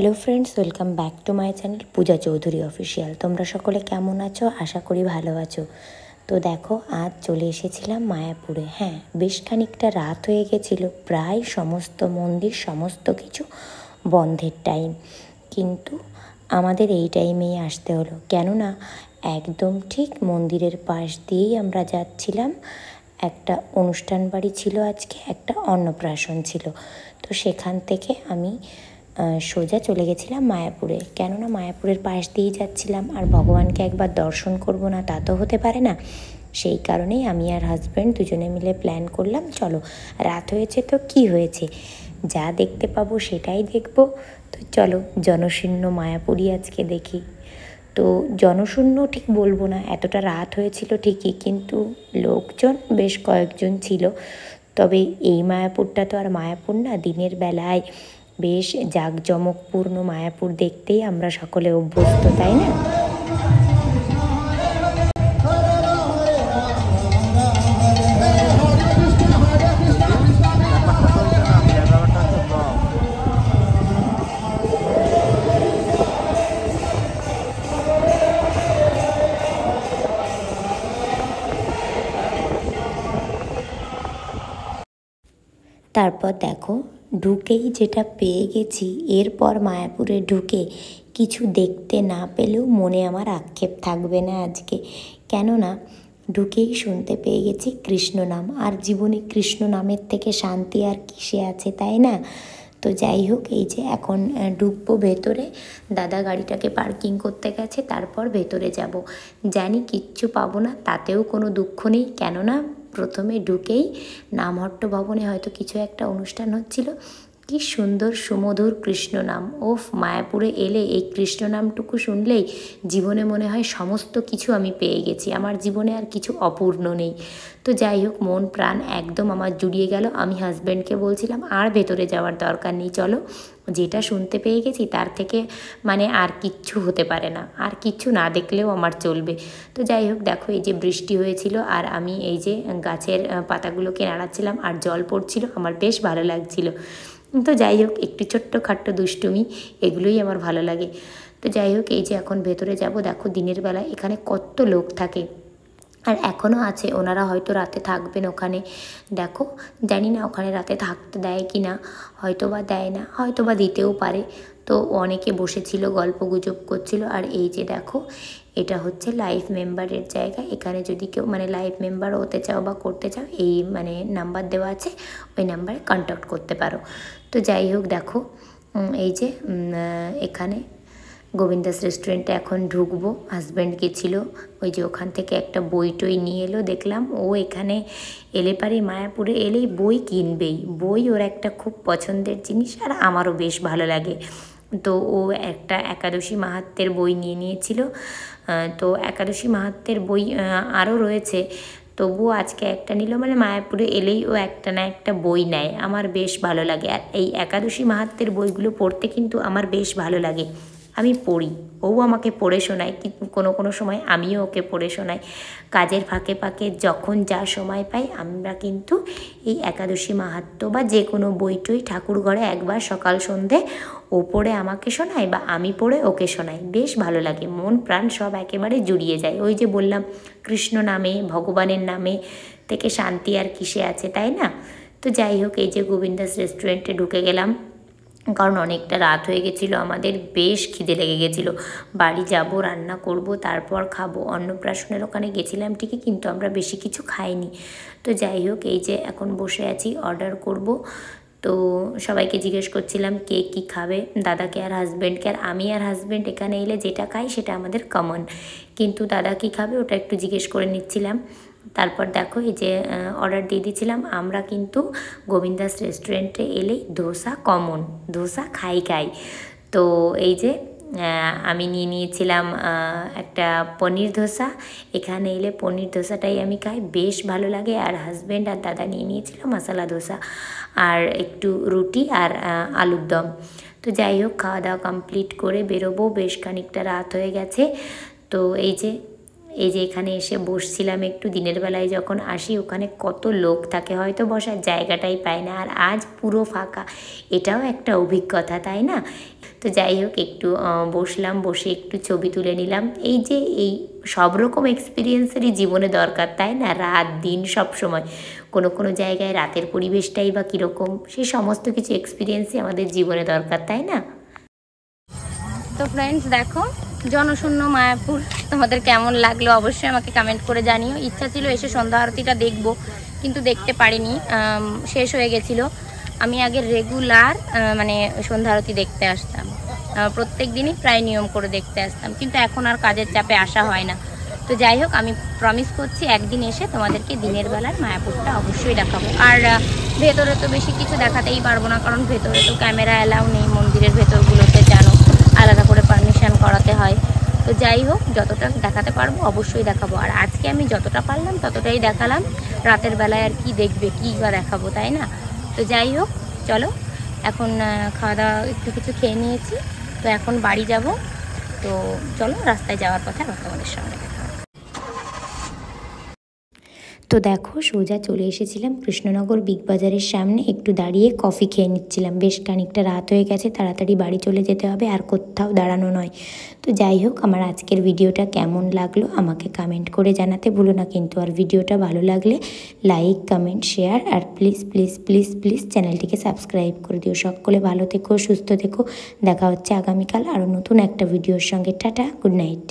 Hello friends, welcome back to my channel Puja Chowdhury official. তোমরা সকলে কেমন আছো? আশা করি ভালো আছো। তো দেখো, আজ চলে এসেছিলাম মায়াপুরে। হ্যাঁ, বেশ খানিকটা রাত হয়ে গেছিলো, প্রায় সমস্ত মন্দির সমস্ত কিছু বন্ধের টাইম, কিন্তু আমাদের এই টাইমেই আসতে হলো। কেননা একদম ঠিক মন্দিরের পাশ দিয়েই আমরা যাচ্ছিলাম। একটা অনুষ্ঠান বাড়ি ছিল, আজকে একটা অন্নপ্রাশন ছিল। তো সেখান থেকে আমি সোজা চলে গেছিলাম মায়াপুরে। কেননা মায়াপুরের পাশ দিয়েই যাচ্ছিলাম, আর ভগবানকে একবার দর্শন করব না তা তো হতে পারে না। সেই কারণেই আমি আর হাজব্যান্ড দুজনে মিলে প্ল্যান করলাম, চলো রাত হয়েছে তো কি হয়েছে, যা দেখতে পাবো সেটাই দেখব। তো চলো জনশূন্য মায়াপুরই আজকে দেখি। তো জনশূন্য ঠিক বলবো না, এতটা রাত হয়েছিল ঠিকই, কিন্তু লোকজন বেশ কয়েকজন ছিল। তবে এই মায়াপুরটা তো আর মায়াপুর না, দিনের বেলায় বেশ জাঁকজমকপূর্ণ মায়াপুর দেখতেই আমরা সকলে অভ্যস্ত, তাই না? তারপর দেখো, ঢুকেই যেটা পেয়ে গেছি, এরপর মায়াপুরে ঢুকে কিছু দেখতে না পেলেও মনে আমার আক্ষেপ থাকবে না আজকে। কেননা ঢুকেই শুনতে পেয়ে গেছি কৃষ্ণ নাম, আর জীবনে কৃষ্ণ নামের থেকে শান্তি আর কিসে আছে, তাই না? তো যাই হোক, এই যে এখন ঢুকবো ভেতরে। দাদা গাড়িটাকে পার্কিং করতে গেছে, তারপর ভেতরে যাব। জানি কিচ্ছু পাবো না, তাতেও কোনো দুঃখ নেই। কেননা প্রথমে ঢুকেই নামহট্ট ভবনে হয়তো কিছু একটা অনুষ্ঠান হচ্ছিল। কি সুন্দর সুমধুর কৃষ্ণ নাম! ওফ, মায়াপুরে এলে এই কৃষ্ণ নামটুকু শুনলেই জীবনে মনে হয় সমস্ত কিছু আমি পেয়ে গেছি, আমার জীবনে আর কিছু অপূর্ণ নেই। তো যাই হোক, মন প্রাণ একদম আমার জুড়িয়ে গেল। আমি হাজব্যান্ডকে বলছিলাম আর ভেতরে যাওয়ার দরকার নেই, চলো, যেটা শুনতে পেয়ে গেছি তার থেকে মানে আর কিচ্ছু হতে পারে না, আর কিচ্ছু না দেখলেও আমার চলবে। তো যাই হোক, দেখো এই যে বৃষ্টি হয়েছিল আর আমি এই যে গাছের পাতাগুলোকে নাড়াচ্ছিলাম আর জল পড়ছিল, আমার বেশ ভালো লাগছিল। তো যাই হোক, একটু ছোট্টখাট্ট দুষ্টুমি, এগুলোই আমার ভালো লাগে। তো যাই হোক, এই যে এখন ভেতরে যাব। দেখো দিনের বেলা এখানে কত লোক থাকে, আর এখনও আছে, ওনারা হয়তো রাতে থাকবেন ওখানে। দেখো, জানি না ওখানে রাতে থাকতে দেয় কি না, হয়তো বা দেয় না, হয়তো বা দিতেও পারে। তো অনেকে বসেছিল, গল্প গুজব করছিল। আর এই যে দেখো, এটা হচ্ছে লাইভ মেম্বারের জায়গা। এখানে যদি কেউ মানে লাইভ মেম্বার হতে চাও বা করতে চাও, এই মানে নাম্বার দেওয়া আছে, ওই নাম্বারে কন্ট্যাক্ট করতে পারো। তো যাই হোক, দেখো এই যে এখানে গোবিন্দাস রেস্টুরেন্টে এখন ঢুকবো। হাজব্যান্ড গেছিলো, ওই যে ওখান থেকে একটা বই টই নিয়ে এলো, দেখলাম ও এখানে এলে পারে মায়াপুরে এলেই বই কিনবেই। বই ওর একটা খুব পছন্দের জিনিস, আর আমারও বেশ ভালো লাগে। তো ও একটা একাদশী মাহাত্ম্যের বই নিয়ে নিয়েছিল। তো একাদশী মাহাত্ম্যের বই আরও রয়েছে, তবুও আজকে একটা নিল। মানে মায়াপুরে এলেই ও একটা না একটা বই নেয়, আমার বেশ ভালো লাগে। আর এই একাদশী মাহাত্ম্যের বইগুলো পড়তে কিন্তু আমার বেশ ভালো লাগে, আমি পড়ি। ও আমাকে পড়ে শোনায়, কোনো কোনো সময় আমিও ওকে পড়ে শোনাই। কাজের ফাঁকে ফাঁকে যখন যা সময় পাই, আমরা কিন্তু এই একাদশী মাহাত্ম্য বা যে কোনো বইটই ঠাকুর ঘরে একবার সকাল সন্ধে ও পড়ে আমাকে শোনায় বা আমি পড়ে ওকে শোনাই, বেশ ভালো লাগে। মন প্রাণ সব একেবারে জুড়িয়ে যায়। ওই যে বললাম, কৃষ্ণ নামে, ভগবানের নামে থেকে শান্তি আর কিসে আছে, তাই না? তো যাই হোক, এই যে গোবিন্দাস রেস্টুরেন্টে ঢুকে গেলাম, কারণ অনেকটা রাত হয়ে গেছিলো, আমাদের বেশ খিদে লেগে গেছিলো। বাড়ি যাব, রান্না করব, তারপর খাবো। অন্নপ্রাশনের ওখানে গেছিলাম ঠিকই, কিন্তু আমরা বেশি কিছু খাইনি। তো যাই হোক, এই যে এখন বসে আছি, অর্ডার করব। তো সবাইকে জিজ্ঞেস করছিলাম কে কী খাবে, দাদাকে আর হাজব্যান্ডকে। আর আমি আর হাজব্যান্ড এখানে এলে যেটা খাই সেটা আমাদের কমন, কিন্তু দাদা কী খাবে ওটা একটু জিজ্ঞেস করে নিচ্ছিলাম। তারপর দেখো, এই যে অর্ডার দিয়ে দিয়েছিলাম। আমরা কিন্তু গোবিন্দাস রেস্টুরেন্টে এলেই ধোসা কমন, ধোসা খাই। তো এই যে আমি নিয়ে নিয়েছিলাম একটা পনির ধোসা। এখানে এলে পনির ধোসাটাই আমি খাই, বেশ ভালো লাগে। আর হাজব্যান্ড আর দাদা নিয়ে নিয়েছিল মশলা ধোসা, আর একটু রুটি আর আলুর দম। তো যাই হোক, খাওয়া দাওয়া কমপ্লিট করে বেরোবো, বেশ খানিকটা রাত হয়ে গেছে। তো এই যে এখানে এসে বসছিলাম একটু। দিনের বেলায় যখন আসি ওখানে কত লোক থাকে, হয়তো বসার জায়গাটাই পায় না, আর আজ পুরো ফাঁকা। এটাও একটা অভিজ্ঞতা, তাই না? তো যাই হোক একটু বসলাম, বসে একটু ছবি তুলে নিলাম। এই যে এই সব রকম এক্সপিরিয়েন্সেরই জীবনে দরকার, তাই না? রাত দিন সব সময় কোনো কোনো জায়গায় রাতের পরিবেশটাই বা কীরকম, সেই সমস্ত কিছু এক্সপিরিয়েন্সই আমাদের জীবনে দরকার, তাই না? তো ফ্রেন্ডস দেখো জনশূন্য মায়াপুর তোমাদের কেমন লাগলো অবশ্যই আমাকে কমেন্ট করে জানিও। ইচ্ছা ছিল এসে সন্ধ্যা আরতিটা দেখবো, কিন্তু দেখতে পারিনি, শেষ হয়ে গেছিলো। আমি আগে রেগুলার মানে সন্ধ্যা আরতি দেখতে আসতাম, প্রত্যেক দিনই প্রায় নিয়ম করে দেখতে আসতাম, কিন্তু এখন আর কাজের চাপে আসা হয় না। তো যাই হোক, আমি প্রমিস করছি একদিন এসে তোমাদেরকে দিনের বেলার মায়াপুরটা অবশ্যই দেখাবো। আর ভেতরে তো বেশি কিছু দেখাতেই পারবো না, কারণ ভেতরে তো ক্যামেরা অ্যালাউ নেই, মন্দিরের ভেতরগুলোতে জানো আলাদা করে পারমিশন করাতে হয়। তো যাই হোক, যতটা দেখাতে পারবো অবশ্যই দেখাবো। আর আজকে আমি যতটা পারলাম ততটাই দেখালাম। রাতের বেলায় আর কি দেখবে, কী বা দেখাবো, তাই না? তো যাই হোক, চলো এখন খাওয়া দাওয়া একটু কিছু খেয়ে নিয়েছি, তো এখন বাড়ি যাব। তো চলো রাস্তায় যাওয়ার পথে আমার তোমাদের সঙ্গে দেখা হবে। তো দেখো সোজা চলে এসেছিলাম কৃষ্ণনগর বিগ বাজারের সামনে, একটু দাঁড়িয়ে কফি খেয়ে নিচ্ছিলাম। বেশ খানিকটা রাত হয়ে গেছে, তাড়াতাড়ি বাড়ি চলে যেতে হবে, আর কোথাও দাঁড়ানো নয়। তো যাই হোক, আমার আজকের ভিডিওটা কেমন লাগলো আমাকে কমেন্ট করে জানাতে ভুলো না কিন্তু। আর ভিডিওটা ভালো লাগলে লাইক, কমেন্ট, শেয়ার, আর প্লিজ প্লিজ প্লিজ প্লিজ চ্যানেলটিকে সাবস্ক্রাইব করে দিও। সকলে ভালো থেকো, সুস্থ থেকো। দেখা হচ্ছে আগামীকাল আরও নতুন একটা ভিডিওর সঙ্গে। Tata, good night.